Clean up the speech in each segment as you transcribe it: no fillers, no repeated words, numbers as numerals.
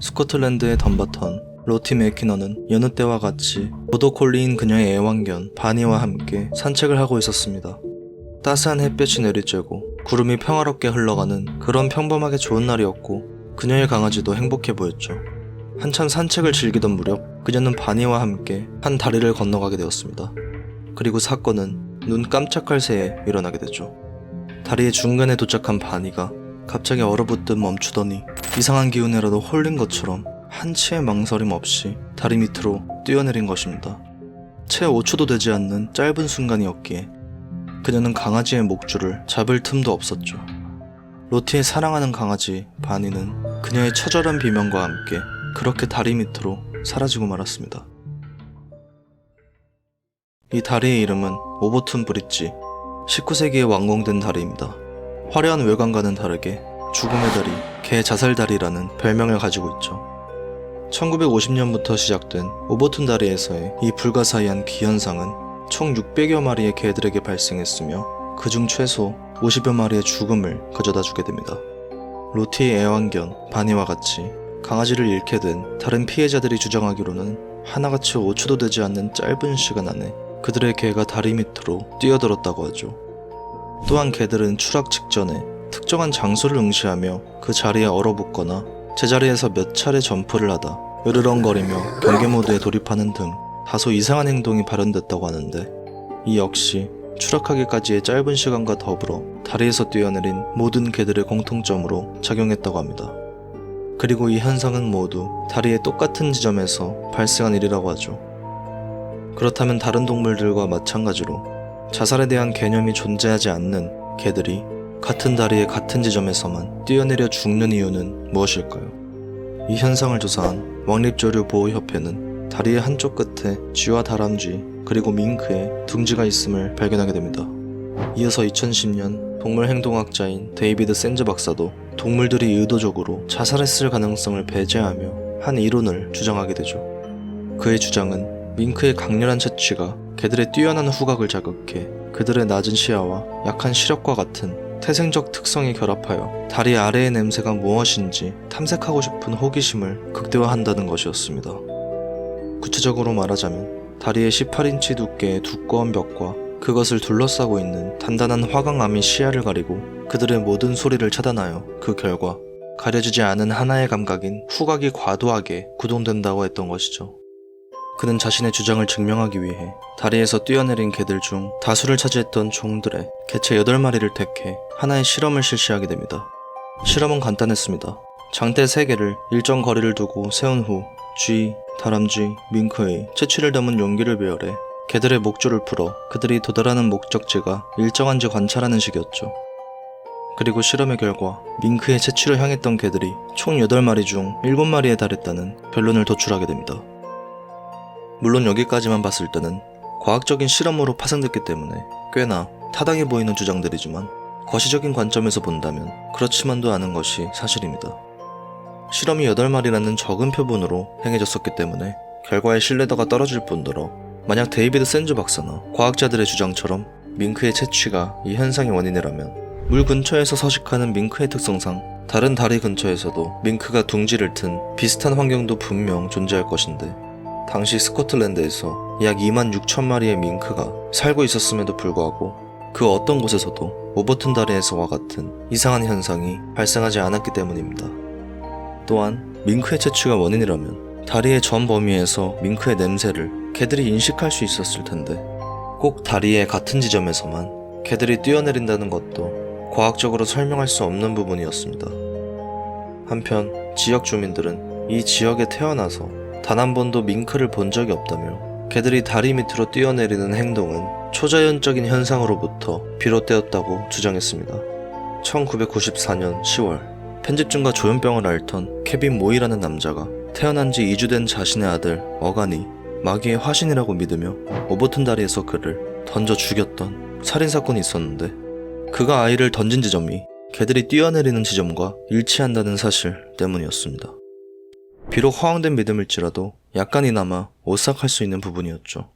스코틀랜드의 덤버턴, 로티 맥키너는 여느 때와 같이 보더콜리인 그녀의 애완견 바니와 함께 산책을 하고 있었습니다. 따스한 햇볕이 내리쬐고 구름이 평화롭게 흘러가는 그런 평범하게 좋은 날이었고 그녀의 강아지도 행복해 보였죠. 한참 산책을 즐기던 무렵 그녀는 바니와 함께 한 다리를 건너가게 되었습니다. 그리고 사건은 눈 깜짝할 새에 일어나게 되죠. 다리의 중간에 도착한 바니가 갑자기 얼어붙듯 멈추더니 이상한 기운에라도 홀린 것처럼 한치의 망설임 없이 다리 밑으로 뛰어내린 것입니다. 채 5초도 되지 않는 짧은 순간이었기에 그녀는 강아지의 목줄을 잡을 틈도 없었죠. 로티의 사랑하는 강아지 바니는 그녀의 처절한 비명과 함께 그렇게 다리 밑으로 사라지고 말았습니다. 이 다리의 이름은 오버툰 브릿지, 19세기에 완공된 다리입니다. 화려한 외관과는 다르게 죽음의 다리, 개 자살다리라는 별명을 가지고 있죠. 1950년부터 시작된 오버툰 다리에서의 이 불가사의한 기현상은 총 600여 마리의 개들에게 발생했으며 그중 최소 50여 마리의 죽음을 가져다 주게 됩니다. 로티의 애완견 바니와 같이 강아지를 잃게 된 다른 피해자들이 주장하기로는 하나같이 5초도 되지 않는 짧은 시간 안에 그들의 개가 다리 밑으로 뛰어들었다고 하죠. 또한 개들은 추락 직전에 특정한 장소를 응시하며 그 자리에 얼어붙거나 제자리에서 몇 차례 점프를 하다 으르렁거리며 경계 모드에 돌입하는 등 다소 이상한 행동이 발현됐다고 하는데 이 역시 추락하기까지의 짧은 시간과 더불어 다리에서 뛰어내린 모든 개들의 공통점으로 작용했다고 합니다. 그리고 이 현상은 모두 다리의 똑같은 지점에서 발생한 일이라고 하죠. 그렇다면 다른 동물들과 마찬가지로 자살에 대한 개념이 존재하지 않는 개들이 같은 다리의 같은 지점에서만 뛰어내려 죽는 이유는 무엇일까요? 이 현상을 조사한 왕립조류보호협회는 다리의 한쪽 끝에 쥐와 다람쥐 그리고 밍크의 둥지가 있음을 발견하게 됩니다. 이어서 2010년 동물행동학자인 데이비드 샌즈 박사도 동물들이 의도적으로 자살했을 가능성을 배제하며 한 이론을 주장하게 되죠. 그의 주장은 밍크의 강렬한 채취가 개들의 뛰어난 후각을 자극해 그들의 낮은 시야와 약한 시력과 같은 태생적 특성이 결합하여 다리 아래의 냄새가 무엇인지 탐색하고 싶은 호기심을 극대화한다는 것이었습니다. 구체적으로 말하자면 다리의 18인치 두께의 두꺼운 벽과 그것을 둘러싸고 있는 단단한 화강암이 시야를 가리고 그들의 모든 소리를 차단하여 그 결과 가려지지 않은 하나의 감각인 후각이 과도하게 구동된다고 했던 것이죠. 그는 자신의 주장을 증명하기 위해 다리에서 뛰어내린 개들 중 다수를 차지했던 종들의 개체 8마리를 택해 하나의 실험을 실시하게 됩니다. 실험은 간단했습니다. 장대 3개를 일정 거리를 두고 세운 후 쥐, 다람쥐, 밍크의 채취를 담은 용기를 배열해 개들의 목줄을 풀어 그들이 도달하는 목적지가 일정한지 관찰하는 식이었죠. 그리고 실험의 결과 밍크의 채취를 향했던 개들이 총 8마리 중 7마리에 달했다는 결론을 도출하게 됩니다. 물론 여기까지만 봤을 때는 과학적인 실험으로 파생됐기 때문에 꽤나 타당해 보이는 주장들이지만 거시적인 관점에서 본다면 그렇지만도 않은 것이 사실입니다. 실험이 8마리라는 적은 표본으로 행해졌었기 때문에 결과의 신뢰도가 떨어질 뿐더러 만약 데이비드 샌즈 박사나 과학자들의 주장처럼 밍크의 채취가 이 현상의 원인이라면 물 근처에서 서식하는 밍크의 특성상 다른 다리 근처에서도 밍크가 둥지를 튼 비슷한 환경도 분명 존재할 것인데 당시 스코틀랜드에서 약 26,000마리의 밍크가 살고 있었음에도 불구하고 그 어떤 곳에서도 오버툰 다리에서와 같은 이상한 현상이 발생하지 않았기 때문입니다. 또한 밍크의 채취가 원인이라면 다리의 전 범위에서 밍크의 냄새를 개들이 인식할 수 있었을 텐데 꼭 다리의 같은 지점에서만 개들이 뛰어내린다는 것도 과학적으로 설명할 수 없는 부분이었습니다. 한편 지역 주민들은 이 지역에 태어나서 단 한 번도 밍크를 본 적이 없다며 개들이 다리 밑으로 뛰어내리는 행동은 초자연적인 현상으로부터 비롯되었다고 주장했습니다. 1994년 10월 편집증과 조현병을 앓던 케빈 모이라는 남자가 태어난 지 2주 된 자신의 아들 어간이 마귀의 화신이라고 믿으며 오버툰 다리에서 그를 던져 죽였던 살인사건이 있었는데 그가 아이를 던진 지점이 개들이 뛰어내리는 지점과 일치한다는 사실 때문이었습니다. 비록 허황된 믿음일지라도 약간이나마 오싹할 수 있는 부분이었죠.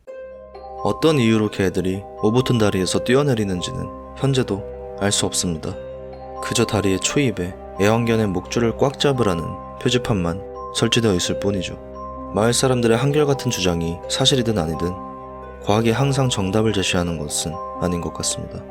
어떤 이유로 개들이 오버툰 다리에서 뛰어내리는지는 현재도 알 수 없습니다. 그저 다리의 초입에 애완견의 목줄을 꽉 잡으라는 표지판만 설치되어 있을 뿐이죠. 마을 사람들의 한결같은 주장이 사실이든 아니든 과학이 항상 정답을 제시하는 것은 아닌 것 같습니다.